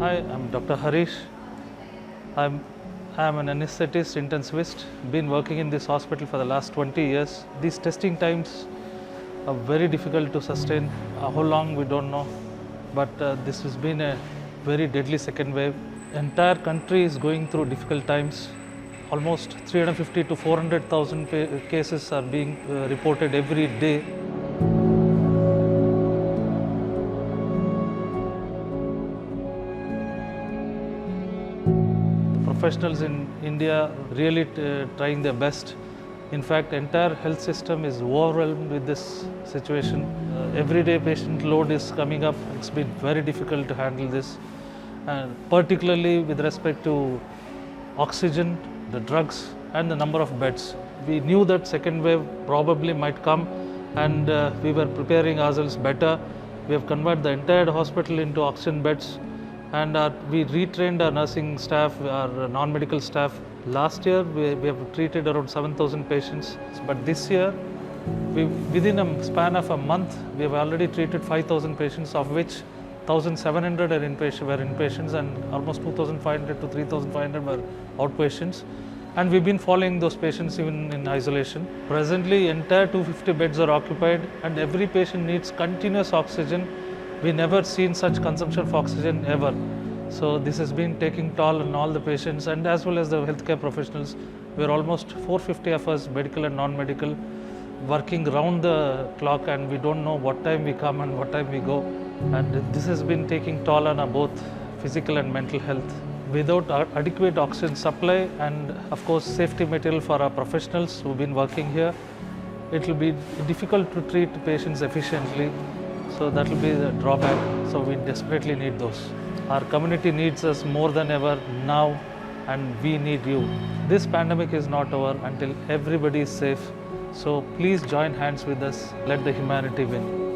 Hi, I'm Dr. Harish. I'm an anesthetist, intensivist. Been working in this hospital for the last 20 years. These testing times are very difficult to sustain. How long we don't know, but this has been a very deadly second wave. Entire country is going through difficult times. Almost 350 to 400,000 cases are being reported every day. Professionals in India really trying their best. In fact, entire health system is overwhelmed with this situation. Everyday patient load is coming up. It's been very difficult to handle this, and particularly with respect to oxygen, the drugs, and the number of beds. We knew that second wave probably might come, and we were preparing ourselves better. We have converted the entire hospital into oxygen beds, and we retrained our nursing staff, our non-medical staff. Last year, we have treated around 7,000 patients, but this year, within a span of a month, we have already treated 5,000 patients, of which 1,700 were inpatients and almost 2,500 to 3,500 were outpatients. And we've been following those patients even in isolation. Presently, entire 250 beds are occupied, and every patient needs continuous oxygen. We never seen such consumption of oxygen ever. So this has been taking toll on all the patients and as well as the healthcare professionals. We're almost 450 of us, medical and non-medical, working round the clock, and we don't know what time we come and what time we go. And this has been taking toll on our both physical and mental health. Without adequate oxygen supply and of course safety material for our professionals who've been working here, it will be difficult to treat patients efficiently. So that will be the drawback. So we desperately need those. Our community needs us more than ever now, and we need you. This pandemic is not over until everybody is safe. So please join hands with us. Let the humanity win.